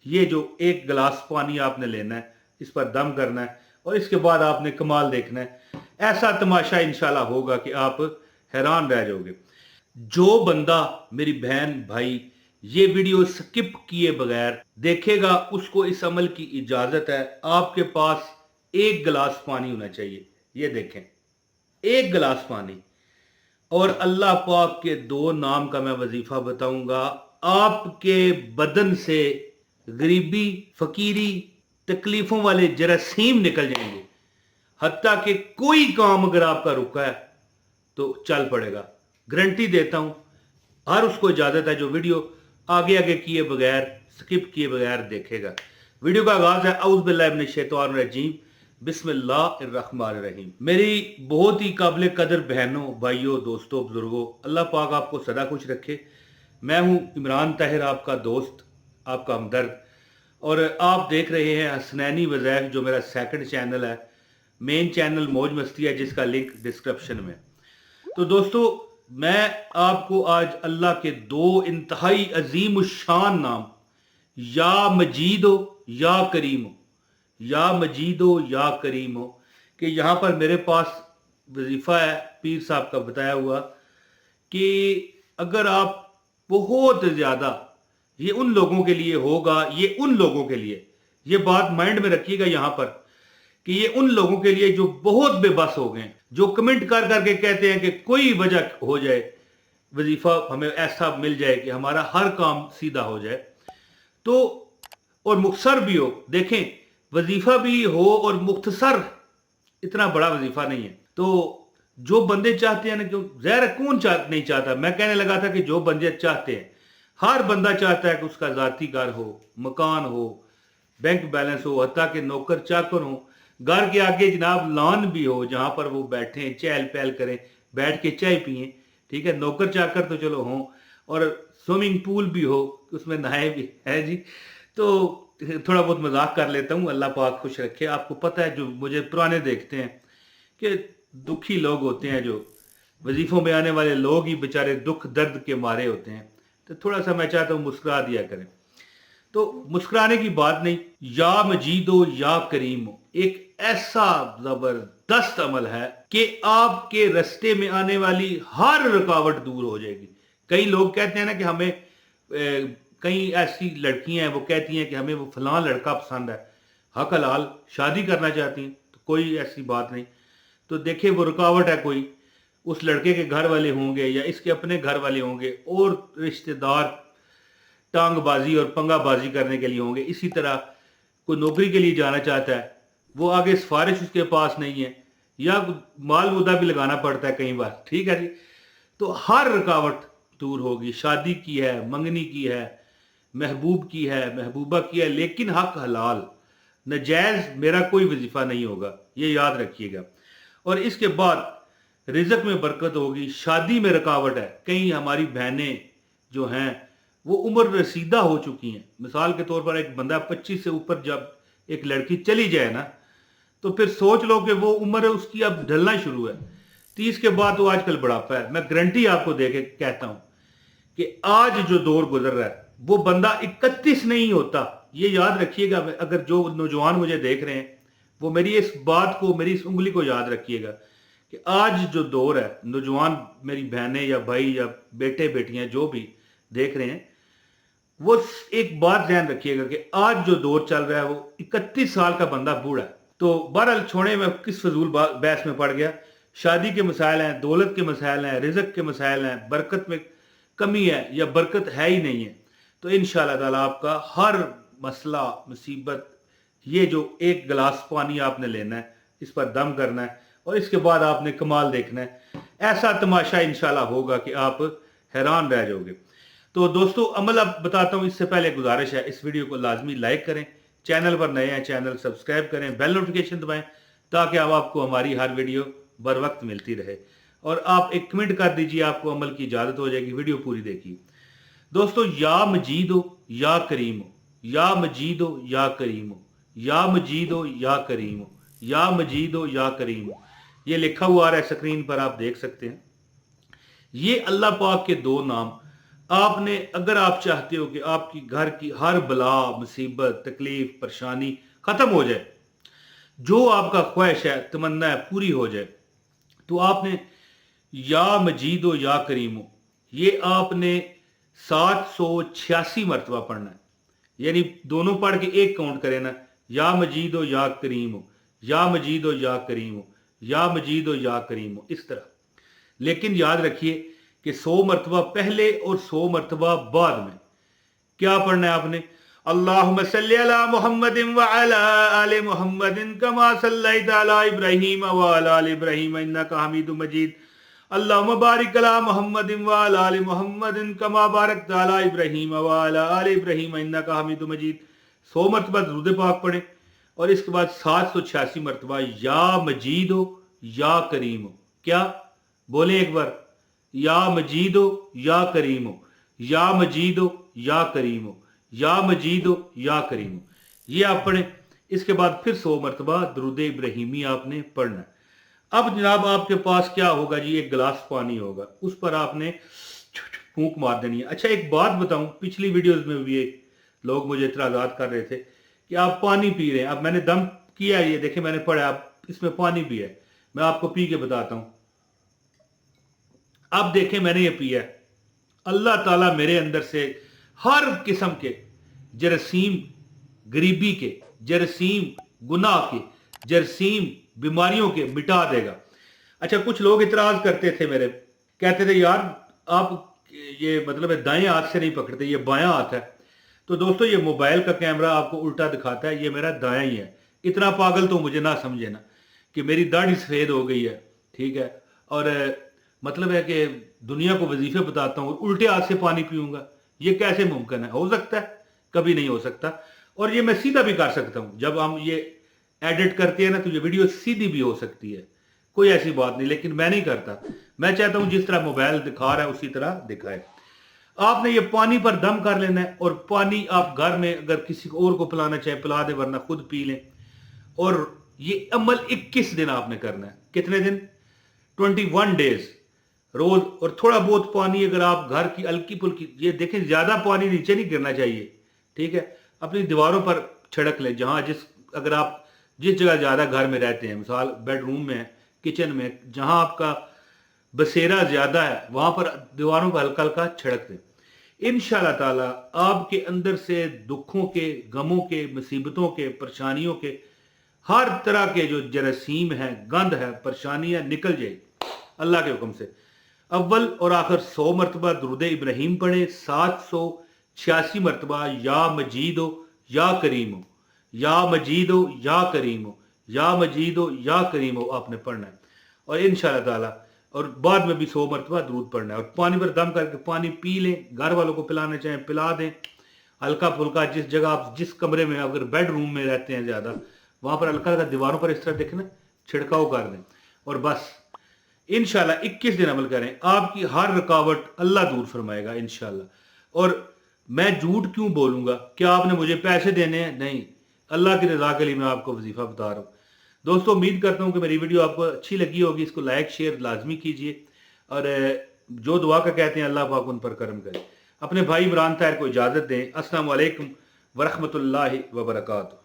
ये जो एक गिलास पानी आपने लेना है, इस पर दम करना है और इसके बाद आपने कमाल देखना है। ऐसा तमाशा इंशाल्लाह होगा कि आप हैरान रह जाओगे। जो बंदा, मेरी बहन भाई, ये वीडियो स्किप किए बगैर देखेगा उसको इस अमल की इजाजत है। आपके पास एक गिलास पानी होना चाहिए। ये देखें, एक गिलास पानी और अल्लाह पाक के दो नाम का मैं वजीफा बताऊंगा। आपके बदन से गरीबी, फकीरी, तकलीफों वाले जरासीम निकल जाएंगे। हत्ता कि कोई काम अगर आपका रुका है तो चल पड़ेगा। गारंटी देता हूं। हर उसको इजाजत है जो वीडियो आगे आगे किए बगैर, स्किप किए बगैर देखेगा। वीडियो का आगाज है औज़ बिल्लाहि मिनश शैतानिर रजीम, बिस्मिल्लाहिर्रहमानिर्रहीम। मेरी बहुत ही काबिल कदर बहनों, भाइयों, दोस्तों, बुजुर्गों, अल्लाह पाक आपको सदा खुश रखे। मैं हूं इमरान ताहिर, आपका दोस्त, आपका हमदर्द, और आप देख रहे हैं हसनैनी वज़ैफ़, जो मेरा सेकंड चैनल है। मेन चैनल मौज मस्ती है, जिसका लिंक डिस्क्रिप्शन में। तो दोस्तों, मैं आपको आज अल्लाह के दो इंतहाई अजीम शान नाम, या मजीद हो या करीम हो, या मजीद हो या करीम हो, कि यहाँ पर मेरे पास वजीफ़ा है पीर साहब का बताया हुआ कि अगर आप बहुत ज़्यादा, ये उन लोगों के लिए होगा, ये उन लोगों के लिए, ये बात माइंड में रखिएगा यहाँ पर, कि ये उन लोगों के लिए जो बहुत बेबस हो गए, जो कमेंट कर करके कहते हैं कि कोई वजह हो जाए, वजीफा हमें ऐसा मिल जाए कि हमारा हर काम सीधा हो जाए, तो और मुख्तसर भी हो। देखें, वजीफा भी हो और मुख्तसर, इतना बड़ा वजीफा नहीं है। तो जो बंदे चाहते हैं ना, जो ज़ाहिर है कौन नहीं चाहता। मैं कहने लगा था कि जो बंदे चाहते हैं, हर बंदा चाहता है कि उसका ज़ाती घर हो, मकान हो, बैंक बैलेंस हो, हत्ता के नौकर चाकर हो, घर के आगे जनाब लॉन भी हो जहां पर वो बैठें, चहल पहल करें, बैठ के चाय पिए। ठीक है, नौकर चाकर तो चलो हों, और स्विमिंग पूल भी हो, उसमें नहाए भी है जी। तो थोड़ा बहुत मजाक कर लेता हूँ, अल्लाह पाक खुश रखे। आपको पता है, जो मुझे पुराने देखते हैं कि दुखी लोग होते हैं, जो वजीफों में आने वाले लोग ही बेचारे दुख दर्द के मारे होते हैं, तो थोड़ा सा मैं चाहता हूँ मुस्कुरा दिया करें। तो मुस्कुराने की बात नहीं, या मजीद हो या करीम हो, एक ऐसा जबरदस्त अमल है कि आपके रास्ते में आने वाली हर रुकावट दूर हो जाएगी। कई लोग कहते हैं ना कि हमें कई ऐसी लड़कियां हैं, वो कहती हैं कि हमें वो फलां लड़का पसंद है, हक हलाल शादी करना चाहती हैं, तो कोई ऐसी बात नहीं। तो देखिए, वो रुकावट है कोई, उस लड़के के घर वाले होंगे या इसके अपने घर वाले होंगे, और रिश्तेदार टांगबाजी और पंगाबाजी करने के लिए होंगे। इसी तरह कोई नौकरी के लिए जाना चाहता है, वो आगे सिफारिश उसके पास नहीं है, या माल मुद्दा भी लगाना पड़ता है कई बार। ठीक है जी। तो हर रुकावट दूर होगी। शादी की है, मंगनी की है, महबूब की है, महबूबा की है, लेकिन हक हलाल, नजायज मेरा कोई वजीफा नहीं होगा, ये याद रखिएगा। और इसके बाद रिजक में बरकत होगी। शादी में रुकावट है, कई हमारी बहनें जो हैं वो उम्र रसीदा हो चुकी हैं। मिसाल के तौर पर एक बंदा 25 से ऊपर जब एक लड़की चली जाए ना, तो फिर सोच लो कि वो उम्र उसकी अब ढलना शुरू है। 30 के बाद तो आजकल बुढ़ापा है। मैं गारंटी आपको दे के कहता हूं कि आज जो दौर गुजर रहा है, वो बंदा 31 नहीं होता। ये याद रखिएगा। अगर जो नौजवान मुझे देख रहे हैं, वो मेरी इस बात को, मेरी इस उंगली को याद रखिएगा कि आज जो दौर है, नौजवान मेरी बहनें या भाई या बेटे बेटियां जो भी देख रहे हैं, वो एक बात ध्यान रखिएगा कि आज जो दौर चल रहा है, वो 31 साल का बंदा बूढ़ा है। तो बहरहाल छोड़े, मैं किस फजूल बहस में पड़ गया। शादी के मसाइल हैं, दौलत के मसाइल हैं, रिजक के मसाइल हैं, बरकत में कमी है या बरकत है ही नहीं है। तो इंशाअल्लाह ताला आपका हर मसला, मुसीबत, ये जो एक गिलास पानी आपने लेना है, इस पर दम करना है और इसके बाद आपने कमाल देखना है। ऐसा तमाशा इंशाअल्लाह होगा कि आप हैरान रह जाओगे। तो दोस्तों, अमल अब बताता हूं। इससे पहले गुजारिश है, इस वीडियो को लाजमी लाइक करें, चैनल पर नए हैं चैनल सब्सक्राइब करें, बेल नोटिफिकेशन दबाएं, ताकि अब आपको हमारी हर वीडियो बर वक्त मिलती रहे। और आप एक कमेंट कर दीजिए, आपको अमल की इजाजत हो जाएगी। वीडियो पूरी देखिए दोस्तों। या मजीद हो या करीम हो, या मजीद हो या करीम हो, या मजीद हो या करीम हो, या मजीद हो या करीम हो, ये लिखा हुआ आ रहा है स्क्रीन पर, आप देख सकते हैं। ये अल्लाह पाक के दो नाम آپ نے اگر آپ چاہتے ہو کہ آپ کی گھر کی ہر بلا مصیبت تکلیف پریشانی ختم ہو جائے، جو آپ کا خواہش ہے تمنا ہے پوری ہو جائے، تو آپ نے یا مجید و یا کریم ہو یہ آپ نے 786 مرتبہ پڑھنا ہے. یعنی دونوں پڑھ کے ایک کاؤنٹ کرے نا، یا مجید و یا کریم ہو، یا مجید و یا کریم ہو، یا مجید و یا کریم ہو، اس طرح. لیکن یاد رکھیے کہ 100 مرتبہ پہلے اور 100 مرتبہ بعد میں کیا پڑھنا ہے آپ نے؟ اللہم صلی علی محمد وعلی آل محمد کما صلیت علی ابراہیم وعلی آل ابراہیم انکا حمید مجید. اللہم بارک علی محمد وعلی آل محمد کما بارکت علی ابراہیم وعلی آل ابراہیم انکا حمید مجید. 100 مرتبہ درود پاک پڑھیں اور اس کے بعد 786 مرتبہ یا مجید ہو یا کریم ہو. کیا بولیں ایک بار؟ یا مجید ہو یا کریم ہو، یا مجید ہو یا کریم ہو، یا مجید ہو یا کریم ہو. یہ آپ پڑھیں. اس کے بعد پھر 100 مرتبہ درود ابراہیمی آپ نے پڑھنا ہے. اب جناب آپ کے پاس کیا ہوگا جی؟ ایک گلاس پانی ہوگا، اس پر آپ نے پھونک مار دینی ہے. اچھا ایک بات بتاؤں، پچھلی ویڈیوز میں بھی لوگ مجھے اعتراضات کر رہے تھے کہ آپ پانی پی رہے ہیں. اب میں نے دم کیا ہے، یہ دیکھیں میں نے پڑھا، اب اس میں پانی پیا ہے. میں آپ کو پی کے بتاتا ہوں. اب دیکھیں میں نے یہ پیا ہے. اللہ تعالیٰ میرے اندر سے ہر قسم کے جراثیم غریبی کے، جراثیم گناہ کے، جراثیم بیماریوں کے مٹا دے گا. اچھا کچھ لوگ اعتراض کرتے تھے میرے، کہتے تھے یار آپ یہ مطلب ہے دائیں ہاتھ سے نہیں پکڑتے، یہ بایاں ہاتھ ہے. تو دوستو یہ موبائل کا کیمرہ آپ کو الٹا دکھاتا ہے، یہ میرا دایاں ہی ہے. اتنا پاگل تو مجھے نہ سمجھے نا کہ میری داڑھی سفید ہو گئی ہے، ٹھیک ہے، اور مطلب ہے کہ دنیا کو وظیفے بتاتا ہوں الٹے ہاتھ سے پانی پیوں گا. یہ کیسے ممکن ہے؟ ہو سکتا ہے؟ کبھی نہیں ہو سکتا. اور یہ میں سیدھا بھی کر سکتا ہوں، جب ہم یہ ایڈٹ کرتے ہیں نا تو یہ ویڈیو سیدھی بھی ہو سکتی ہے، کوئی ایسی بات نہیں. لیکن میں نہیں کرتا، میں چاہتا ہوں جس طرح موبائل دکھا رہا ہے اسی طرح دکھائے. آپ نے یہ پانی پر دم کر لینا ہے، اور پانی آپ گھر میں اگر کسی اور کو پلانا چاہے پلا دے، ورنہ خود پی لیں. اور یہ عمل 21 دن آپ نے کرنا ہے. کتنے دن؟ 21 ڈیز روز. اور تھوڑا بہت پانی اگر آپ گھر کی ہلکی پھلکی، یہ دیکھیں زیادہ پانی نیچے نہیں گرنا چاہیے، ٹھیک ہے، اپنی دیواروں پر چھڑک لیں. جہاں اگر آپ جس جگہ زیادہ گھر میں رہتے ہیں، مثال بیڈ روم میں، کچن میں، جہاں آپ کا بسیرا زیادہ ہے وہاں پر دیواروں پر ہلکا ہلکا چھڑک دیں. انشاءاللہ تعالی آپ کے اندر سے دکھوں کے، غموں کے، مصیبتوں کے، پریشانیوں کے، ہر طرح کے جو جراثیم ہیں، گند ہے، پریشانیاں نکل جائے اللہ کے حکم سے. اول اور آخر 100 مرتبہ درود ابراہیم پڑھیں، 786 مرتبہ یا مجید ہو یا کریم ہو، یا مجید ہو یا کریم ہو، یا مجید ہو یا کریم ہو آپ نے پڑھنا ہے. اور انشاءاللہ تعالی اور بعد میں بھی 100 مرتبہ درود پڑھنا ہے. اور پانی پر دم کر کے پانی پی لیں، گھر والوں کو پلانا چاہیں پلا دیں، ہلکا پھلکا. جس جگہ آپ جس کمرے میں اگر بیڈ روم میں رہتے ہیں زیادہ، وہاں پر ہلکا ہلکا دیواروں پر اس طرح دیکھنا چھڑکاؤ کر دیں. اور بس انشاءاللہ 21 دن عمل کریں، آپ کی ہر رکاوٹ اللہ دور فرمائے گا انشاءاللہ. اور میں جھوٹ کیوں بولوں گا؟ کیا آپ نے مجھے پیسے دینے ہیں؟ نہیں، اللہ کی رضا کے لیے میں آپ کو وظیفہ بتا رہا ہوں. دوستو امید کرتا ہوں کہ میری ویڈیو آپ کو اچھی لگی ہوگی. اس کو لائک شیئر لازمی کیجئے، اور جو دعا کا کہتے ہیں اللہ پاک ان پر کرم کرے. اپنے بھائی عمران طاہر کو اجازت دیں. السلام علیکم ورحمۃ اللہ وبرکاتہ.